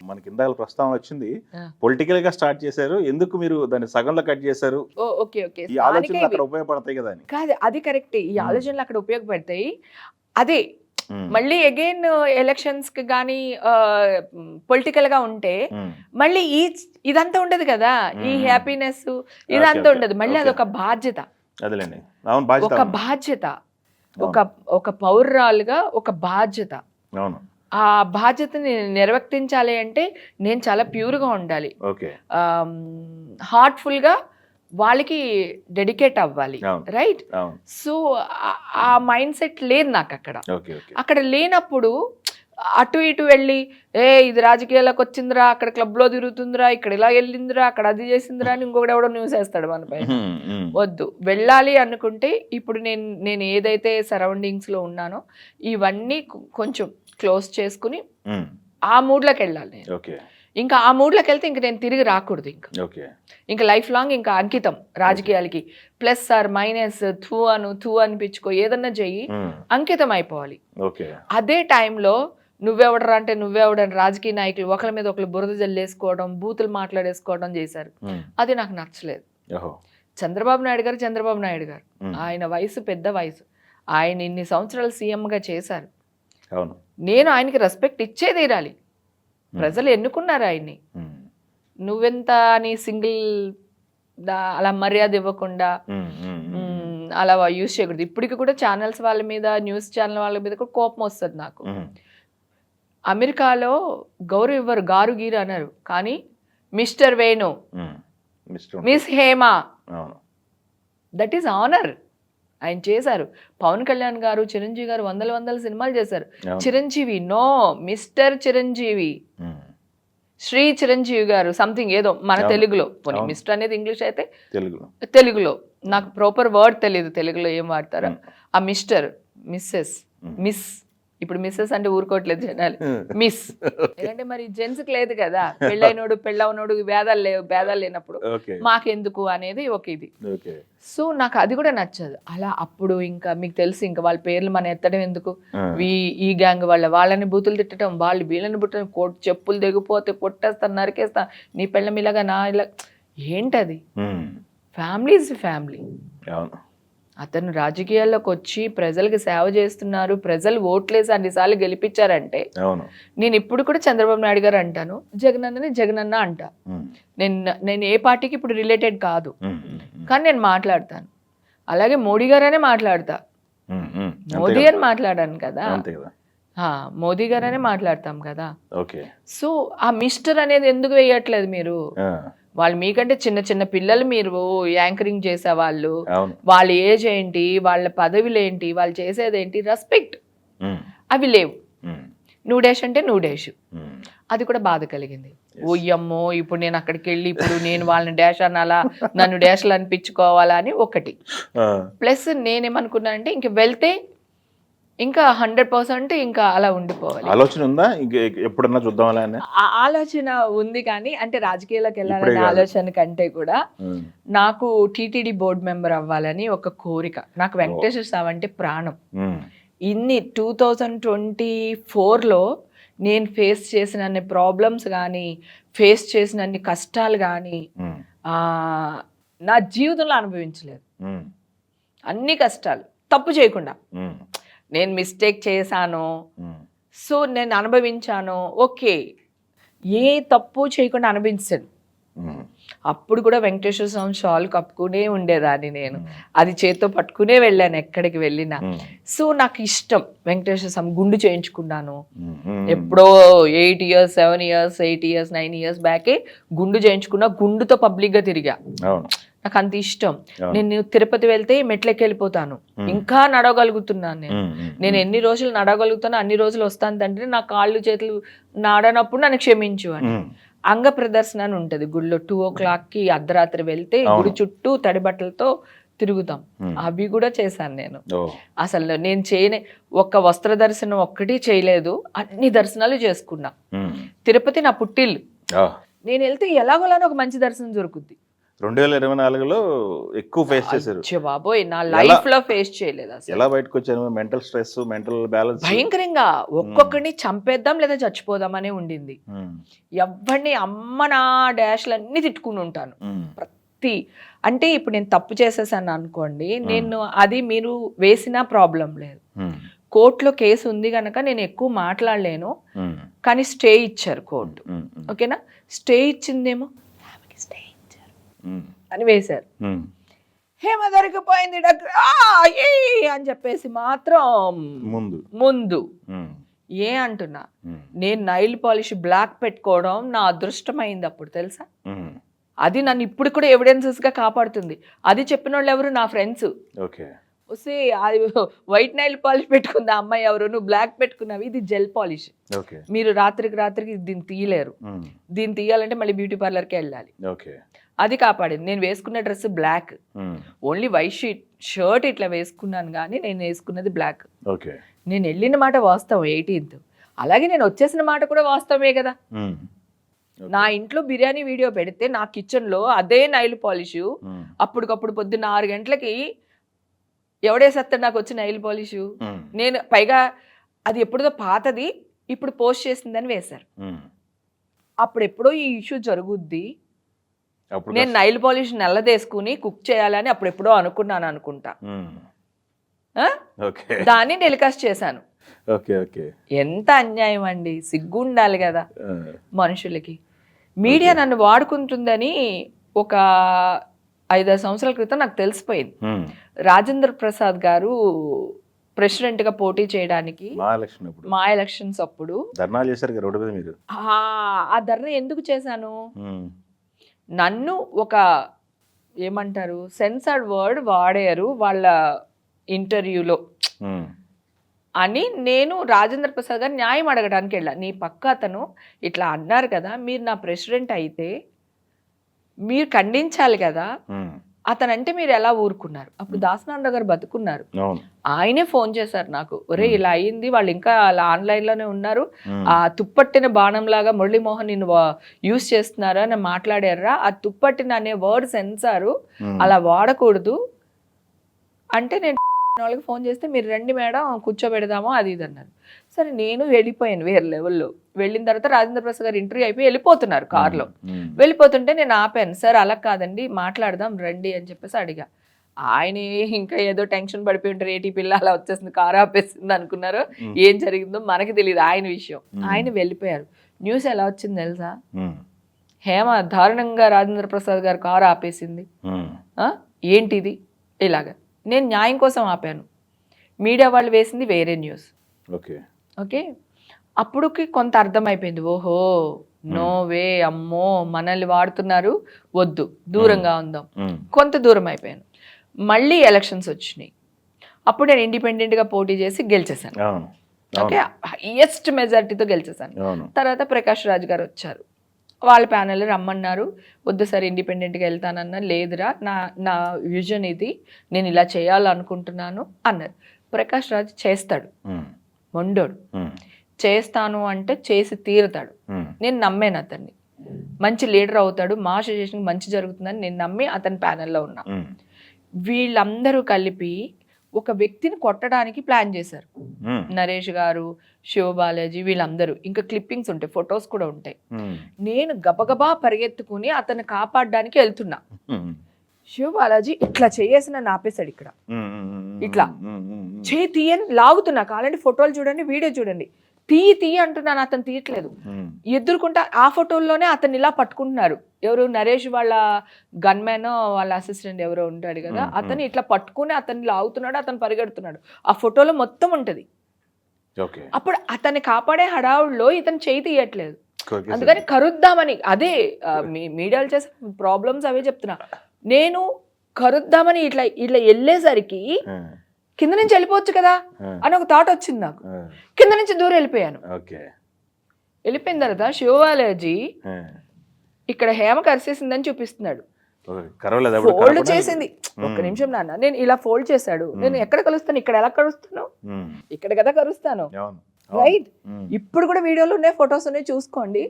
మనకి ఇందాక ప్రస్తావన వచ్చింది, పొలిటికల్ గా స్టార్ట్ చేశారు, ఎందుకు మీరు దాన్ని సగంలో కట్ చేశారు, ఓకే ఓకే ఈ ఆలోచనలు అక్కడ ఉపయోగపడతాయి కదా అని. కాదు, అది కరెక్ట్. ఈ ఆలోచనలు అక్కడ ఉపయోగపడతాయి. అదే మళ్ళీ అగైన్ ఎలక్షన్స్ కి కానీ పొలిటికల్ గా ఉంటే మళ్ళీ ఇదంతా ఉండదు కదా, ఈ హ్యాపీనెస్ ఇదంతా ఉండదు. మళ్ళీ అదొక బాధ్యత, అదేలేండి, అవును, బాధ్యత, ఒక బాధ్యత, ఒక పౌరురాలుగా ఒక బాధ్యత. అవును, ఆ బాధ్యతని నిర్వర్తించాలి అంటే నేను చాలా ప్యూర్గా ఉండాలి, ఓకే, హార్ట్ఫుల్ గా వాళ్ళకి డెడికేట్ అవ్వాలి, రైట్? సో ఆ మైండ్ సెట్ లేదు నాకు అక్కడ. అక్కడ లేనప్పుడు అటు ఇటు వెళ్ళి ఇది రాజకీయాలకు వచ్చిందిరా, అక్కడ క్లబ్ లో తిరుగుతుందిరా, ఇక్కడ ఇలా వెళ్ళిందిరా, అక్కడ అది చేసిందిరా అని ఇంకొకటి ఎవడో న్యూస్ వేస్తాడు మన పైన. వద్దు, వెళ్ళాలి అనుకుంటే ఇప్పుడు నేను ఏదైతే సరౌండింగ్స్ లో ఉన్నానో ఇవన్నీ కొంచెం క్లోజ్ చేసుకుని ఆ మూడ్లోకి వెళ్ళాలి నేను. ఇంకా ఆ మూడ్లోకి వెళ్తే ఇంక నేను తిరిగి రాకూడదు. ఇంకా లైఫ్ లాంగ్ ఇంకా అంకితం రాజకీయాలకి, ప్లస్ ఆర్ మైనస్, థూ అనిపించుకో, ఏదన్నా చెయ్యి, అంకితం అయిపోవాలి. అదే టైంలో నువ్వెవడరా అంటే నువ్వెవడని రాజకీయ నాయకులు ఒకరి మీద ఒకరు బురద జల్లేసుకోవడం, బూతులు మాట్లాడేసుకోవడం చేశారు. అది నాకు నచ్చలేదు. చంద్రబాబు నాయుడు గారు ఆయన వయసు పెద్ద వయసు, ఆయన ఇన్ని సంవత్సరాలు సీఎంగా చేశారు. నేను ఆయనకి రెస్పెక్ట్ ఇచ్చే తీరాలి. ప్రజలు ఎన్నుకున్నారు ఆయన్ని. నువ్వెంత అని సింగిల్ అలా మర్యాద ఇవ్వకుండా అలా యూజ్ చేయకూడదు. ఇప్పటికి కూడా ఛానల్స్ వాళ్ళ మీద, న్యూస్ ఛానల్ వాళ్ళ మీద కూడా కోపం వస్తుంది నాకు. అమెరికాలో గౌరవ్ ఇవ్వరు, గారు గీరు అన్నారు, కానీ mister Venu, miss Hema, that is honour. ఆయన చేశారు. పవన్ కళ్యాణ్ గారు, చిరంజీవి గారు వందల సినిమాలు చేశారు. చిరంజీవి నో, మిస్టర్ చిరంజీవి, శ్రీ చిరంజీవి గారు సంథింగ్ ఏదో మన తెలుగులో, మిస్టర్ అనేది ఇంగ్లీష్ అయితే తెలుగులో నాకు ప్రాపర్ వర్డ్ తెలియదు తెలుగులో ఏం వాడతారో. ఆ మిస్టర్, మిస్సెస్, మిస్, ఇప్పుడు మిస్సెస్ అంటే ఊరుకోవట్లేదు జనాలు, మిస్. ఎందుకంటే మరి జెంట్స్కి లేదు కదా, పెళ్ళైనోడు పెళ్ళవనోడు భేదాలు లేనప్పుడు మాకెందుకు అనేది ఒక ఇది. సో నాకు అది కూడా నచ్చదు. అలా అప్పుడు ఇంకా మీకు తెలుసు, ఇంకా వాళ్ళ పేర్లు మనం ఎత్తడం ఎందుకు, ఈ గ్యాంగ్ వాళ్ళని బూతులు తిట్టడం, వాళ్ళు వీళ్ళని పుట్టడం, చెప్పులు దిగిపోతే కొట్టేస్తాను, నరికేస్తాను, నీ పెళ్ళం ఇలాగా నా ఇలా, ఏంటది? Family is family. అతను రాజకీయాల్లోకి వచ్చి ప్రజలకు సేవ చేస్తున్నారు, ప్రజలు ఓట్లేసి అన్నిసార్లు గెలిపించారంటే, నేను ఇప్పుడు కూడా చంద్రబాబు నాయుడు గారు అంటాను, జగనన్న అంటా. నేను ఏ పార్టీకి ఇప్పుడు రిలేటెడ్ కాదు, కానీ నేను మాట్లాడతాను. అలాగే మోడీ గారనే మాట్లాడతా, మోదీ అని మాట్లాడాను కదా, మోదీ గారనే మాట్లాడతాం కదా. సో ఆ మిస్టర్ అనేది ఎందుకు వేయట్లేదు మీరు? వాళ్ళు మీకంటే చిన్న పిల్లలు, మీరు యాంకరింగ్ చేసే వాళ్ళు, వాళ్ళ ఏజ్ ఏంటి, వాళ్ళ పదవులు ఏంటి, వాళ్ళు చేసేది ఏంటి, రెస్పెక్ట్ అవి లేవు. నూడేష్ అంటే నూడేష్, అది కూడా బాధ కలిగింది. ఓయ్యమ్మో, ఇప్పుడు నేను అక్కడికి వెళ్ళి ఇప్పుడు నేను వాళ్ళని డాష్ అనాలా, నన్ను డాష్లు అనిపించుకోవాలా అని ఒకటి. ప్లస్ నేనేమనుకున్నానంటే ఇంక వెళ్తే ఇంకా 100% ఇంకా అలా ఉండిపోవాలి. ఆలోచన ఉందా ఎప్పుడన్నా చూద్దాం? ఆలోచన ఉంది, కానీ అంటే రాజకీయాలకు వెళ్ళాలనే ఆలోచన కంటే కూడా నాకు టీటీడీ బోర్డు మెంబర్ అవ్వాలని ఒక కోరిక. నాకు వెంకటేశ్వర స్వామి అంటే ప్రాణం. ఇన్ని 2024లో నేను ఫేస్ చేసిన ప్రాబ్లమ్స్ కానీ, ఫేస్ చేసిన కష్టాలు కానీ నా జీవితంలో అనుభవించలేదు. అన్ని కష్టాలు తప్పు చేయకుండా, నేను మిస్టేక్ చేశాను, సో నేను అనుభవించాను, ఓకే, ఏ తప్పు చేయకుండా అనుభవించాను. అప్పుడు కూడా వెంకటేశ్వర స్వామి షాల్ కప్పుకునే ఉండేదాన్ని నేను, అది చేత్తో పట్టుకునే వెళ్ళాను ఎక్కడికి వెళ్ళినా. సో నాకు ఇష్టం వెంకటేశ్వర స్వామి. గుండు చేయించుకున్నాను ఎప్పుడో 8 years 7 years 8 years 9 years బ్యాకే గుండు చేయించుకున్నా, గుండుతో పబ్లిక్గా తిరిగా. నాకు అంత ఇష్టం. నేను తిరుపతి వెళ్తే మెట్లకి వెళ్ళిపోతాను, ఇంకా నడవగలుగుతున్నాను. నేను ఎన్ని రోజులు నడవగలుగుతానో అన్ని రోజులు వస్తాను తండ్రి, నా కాళ్ళు చేతులు నాడనప్పుడు నన్ను క్షమించు అని. అంగ ప్రదర్శన అని ఉంటుంది గుడిలో. 2 o'clockకి అర్ధరాత్రి వెళ్తే గుడి చుట్టూ తడి బట్టలతో తిరుగుతాం, అవి కూడా చేశాను నేను. అసలు నేను చేయని ఒక్క వస్త్ర దర్శనం ఒక్కటి చేయలేదు, అన్ని దర్శనాలు చేసుకున్నా. తిరుపతి నా పుట్టిల్లు, నేను వెళ్తే ఎలాగోలానే ఒక మంచి దర్శనం దొరుకుద్ది. 2024లో ఎక్కువ ఫేస్ చేశారు. అచ్చ బాబోయ్, నా లైఫ్ లో ఫేస్ చేయలేదు అసలు. ఎలా బయటకు వచ్చారు? మెంటల్ స్ట్రెస్, మెంటల్ బ్యాలెన్స్ భయంకరంగా ఒక్కొక్కడిని చంపేద్దాం లేదా చచ్చిపోదాం అనే ఉండింది. ఎవరిని అమ్మ నా డాష్లన్నీ తిట్టుకుని ఉంటాను ప్రతి. అంటే ఇప్పుడు నేను తప్పు చేసేసాను అనుకోండి, నేను అది మీరు వేసిన ప్రాబ్లం లేదు, కోర్టులో కేసు ఉంది కనుక నేను ఎక్కువ మాట్లాడలేను, కానీ స్టే ఇచ్చారు కోర్టు. ఓకేనా, స్టే ఇచ్చిందేమో స్టే ఇచ్చారు అని వేశారు. హేమ దొరికిపోయింది అని చెప్పేసి మాత్రం ముందు ఏ అంటున్నా, నేను నైల్ పాలిష్ బ్లాక్ పెట్టుకోవడం నా అదృష్టమైంది అప్పుడు తెలుసా. అది నన్ను ఇప్పుడు కూడా ఎవిడెన్సెస్ గా కాపాడుతుంది. అది చెప్పిన వాళ్ళు ఎవరు? నా ఫ్రెండ్స్. వస్తే అది వైట్ నైల్ పాలిష్ పెట్టుకుంది ఆ అమ్మాయి ఎవరు, నువ్వు బ్లాక్ పెట్టుకున్నావు, ఇది జెల్ పాలిష్, మీరు రాత్రికి దీన్ని తీయలేరు, దీన్ని తీయాలంటే మళ్ళీ బ్యూటీ పార్లర్కి వెళ్ళాలి. అది కాపాడింది. నేను వేసుకున్న dress black, only white shirt ఇట్లా వేసుకున్నాను కానీ నేను వేసుకున్నది బ్లాక్. నేను వెళ్ళిన మాట వాస్తవం 18th, అలాగే నేను వచ్చేసిన మాట కూడా వాస్తవమే కదా. నా ఇంట్లో బిర్యానీ వీడియో పెడితే నా కిచెన్ లో అదే నైల్ పాలిష్ అప్పటికప్పుడు పొద్దున్న 6 గంటలకి ఎవడేసేస్తాడు నాకు వచ్చి నైల్ పాలిష్. నేను పైగా అది ఎప్పుడుదో పాతది, ఇప్పుడు పోస్ట్ చేసిందని వేశారు. అప్పుడు ఎప్పుడో ఈ ఇష్యూ జరుగుద్ది, నేను నైల్ పాలిష్ నల్లదేసుకుని కుక్ చేయాలని అప్పుడు ఎప్పుడో అనుకున్నాను అనుకుంటా, దాన్ని టెలికాస్ట్ చేశాను. ఎంత అన్యాయం అండి, సిగ్గు ఉండాలి కదా మనుషులకి. మీడియా నన్ను వాడుకుంటుందని ఒక 5-6 సంవత్సరాల క్రితం నాకు తెలిసిపోయింది. రాజేంద్ర ప్రసాద్ గారు ప్రెసిడెంట్ గా పోటీ చేయడానికి మా ఎలక్షన్స్ అప్పుడు ఆ ధర్నా ఎందుకు చేశాను, నన్ను ఒక ఏమంటారు సెన్సర్డ్ వర్డ్ వాడారు వాళ్ళ ఇంటర్వ్యూలో అని నేను రాజేంద్ర ప్రసాద్ గారు న్యాయం అడగడానికి వెళ్ళా. నీ పక్క అతను ఇట్లా అన్నారు కదా, మీరు నా ప్రెసిడెంట్ అయితే మీరు ఖండించాలి కదా, అతనంటే మీరు ఎలా ఊరుకున్నారు? అప్పుడు దాసనారాయణ గారు బతుకున్నారు, ఆయనే ఫోన్ చేశారు నాకు, ఒరే ఇలా అయ్యింది, వాళ్ళు ఇంకా అలా ఆన్లైన్ లోనే ఉన్నారు, ఆ తుప్పట్టిన బాణం లాగా మురళీమోహన్ నిన్ను యూజ్ చేస్తున్నారా అని మాట్లాడారా, ఆ తుప్పట్టిన అనే వర్డ్ సెన్సారు అలా వాడకూడదు అంటే, నేను వాళ్ళకి ఫోన్ చేస్తే మీరు రండి మేడం కూర్చోబెడదామో అది ఇది అన్నారు. సరే నేను వెళ్ళిపోయాను వేరే లెవెల్లో. వెళ్ళిన తర్వాత రాజేంద్ర ప్రసాద్ గారు ఇంటర్వ్యూ అయిపోయి వెళ్ళిపోతున్నారు కార్లో. వెళ్ళిపోతుంటే నేను ఆపాను, సార్ అలా కాదండి మాట్లాడదాం రండి అని చెప్పేసి అడిగా. ఆయన ఇంకా ఏదో టెన్షన్ పడిపోయి ఉంటారు, ఏటీ పిల్ల అలా వచ్చేసింది కారు ఆపేసింది అనుకున్నారు, ఏం జరిగిందో మనకి తెలియదు ఆయన విషయం. ఆయన వెళ్ళిపోయారు. న్యూస్ ఎలా వచ్చింది తెలుసా, హేమ దారుణంగా రాజేంద్ర ప్రసాద్ గారు కారు ఆపేసింది, ఏంటిది ఇలాగా. నేను న్యాయం కోసం ఆపాను, మీడియా వాళ్ళు వేసింది వేరే న్యూస్. ఓకే, అప్పుడుకి కొంత అర్థమైపోయింది, ఓహో నో వే, అమ్మో మనల్ని వాడుతున్నారు, వద్దు దూరంగా ఉందాం. కొంత దూరం అయిపోయాను. మళ్ళీ ఎలక్షన్స్ వచ్చినాయి, అప్పుడు నేను ఇండిపెండెంట్గా పోటీ చేసి గెలిచేసాను. ఓకే, హైయెస్ట్ మెజారిటీతో గెలిచేసాను. తర్వాత ప్రకాష్ రాజ్ గారు వచ్చారు, వాళ్ళ ప్యానెల్ రమ్మన్నారు, వద్దు సార్ ఇండిపెండెంట్గా వెళ్తానన్నా, లేదురా నా విజన్ ఇది, నేను ఇలా చేయాలనుకుంటున్నాను అన్నారు. ప్రకాష్ రాజ్ చేస్తాడు, మొండోడు, చేస్తాను అంటే చేసి తీరుతాడు. నేను నమ్మాను అతన్ని, మంచి లీడర్ అవుతాడు, మా అసోసియేషన్ మంచి జరుగుతుందని నేను నమ్మి అతని ప్యానెల్లో ఉన్నా. వీళ్ళందరూ కలిపి ఒక వ్యక్తిని కొట్టడానికి ప్లాన్ చేశారు. నరేష్ గారు, శివబాలాజీ, వీళ్ళందరూ. ఇంకా క్లిప్పింగ్స్ ఉంటాయి, ఫొటోస్ కూడా ఉంటాయి. నేను గబగబా పరిగెత్తుకుని అతన్ని కాపాడడానికి వెళ్తున్నా. శివబాలాజీ ఇట్లా చేసిన ఆపేశాడు, ఇక్కడ ఇట్లా చేయి తీయని లాగుతున్నా, కాలండి ఫోటోలు చూడండి, వీడియో చూడండి, తీయి అంటున్నాను, అతను తీయట్లేదు. ఎదుర్కొంటా ఆ ఫోటోల్లోనే అతన్ని ఇలా పట్టుకుంటున్నారు. ఎవరు, నరేష్ వాళ్ళ గన్మ్యాన్ వాళ్ళ అసిస్టెంట్ ఎవరో ఉంటాడు కదా, అతను ఇట్లా పట్టుకుని అతన్ని లాగుతున్నాడు, అతను పరిగెడుతున్నాడు, ఆ ఫోటోలో మొత్తం ఉంటది. అప్పుడు అతన్ని కాపాడే హడావుల్లో ఇతను చేయి తీయట్లేదు, అందుకని కరుద్దామని, అదే మీడియాలు చేసే ప్రాబ్లమ్స్ అవే చెప్తున్నా. నేను కరుద్దామని ఇట్లా ఇట్లా వెళ్ళేసరికి కింద నుంచి వెళ్ళిపోవచ్చు కదా అని ఒక థాట్ వచ్చింది నాకు. కింద నుంచి దూరం వెళ్ళిపోయాను. వెళ్ళిపోయిన తర్వాత శివబాలాజీ ఇక్కడ హేమ కరిసేసిందని చూపిస్తున్నాడు, ఫోల్డ్ చేసింది. ఒక్క నిమిషం నాన్న, నేను ఇలా ఫోల్డ్ చేశాడు, నేను ఎక్కడ కలుస్తాను, ఇక్కడ ఎలా కలుస్తాను, ఇక్కడ కదా కలుస్తాను, రైట్. ఇప్పుడు కూడా వీడియోలు ఉన్నాయి, ఫొటోస్ ఉన్నాయి, చూసుకోండి.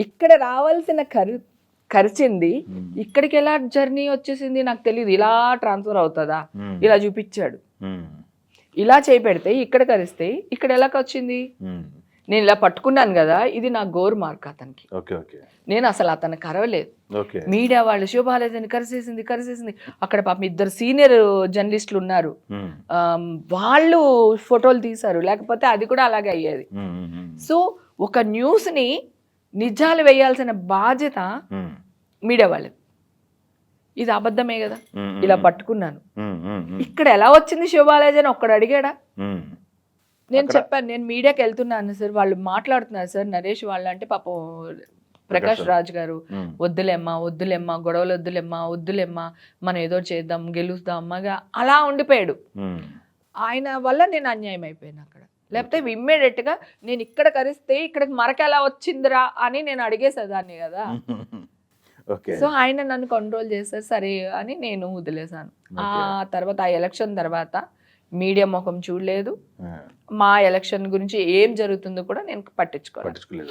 ఇక్కడ రావాల్సిన కరిచింది. ఇక్కడికి ఎలా జర్నీ వచ్చేసింది నాకు తెలియదు. ఇలా ట్రాన్స్ఫర్ అవుతుందా, ఇలా చూపించాడు. ఇలా చేయి పెడితే ఇక్కడ కరిస్తే ఇక్కడ ఎలా వచ్చింది? నేను ఇలా పట్టుకున్నాను కదా, ఇది నా గోరు మార్క్ అతనికి. నేను అసలు అతను కరవలేదు. మీడియా వాళ్ళు శోభాలేదని కరిసేసింది. అక్కడ పాపం ఇద్దరు సీనియర్ జర్నలిస్టులు ఉన్నారు, వాళ్ళు ఫోటోలు తీశారు, లేకపోతే అది కూడా అలాగే అయ్యేది. సో ఒక న్యూస్ని నిజాలు వేయాల్సిన బాధ్యత మీడియా వాళ్ళది. ఇది అబద్ధమే కదా, ఇలా పట్టుకున్నాను. ఇక్కడ ఎలా వచ్చింది శోభాలేజ్ అని ఒక్కడు అడిగాడా? నేను చెప్పాను, నేను మీడియాకి వెళ్తున్నాను సార్, వాళ్ళు మాట్లాడుతున్నారు సార్ నరేష్ వాళ్ళు అంటే, పాపం ప్రకాష్ రాజ్ గారు వద్దులేమ్మా గొడవలు వద్దులేమ్మా మనం ఏదో చేద్దాం గెలుస్తాం అమ్మగా అలా ఉండిపోయాడు. ఆయన వల్ల నేను అన్యాయం అయిపోయాను అక్కడ. లేకపోతే ఇమ్మీడియట్ గా నేను ఇక్కడ కరిస్తే ఇక్కడికి మరక ఎలా వచ్చిందిరా అని నేను అడిగేసేదాన్ని కదా. సో ఆయన నన్ను కంట్రోల్ చేస్తారు సరే అని నేను వదిలేసాను. ఆ తర్వాత ఆ ఎలక్షన్ తర్వాత మీడియా ముఖం చూడలేదు, మా ఎలక్షన్ గురించి ఏం జరుగుతుందో కూడా నేను పట్టించుకోలేదు.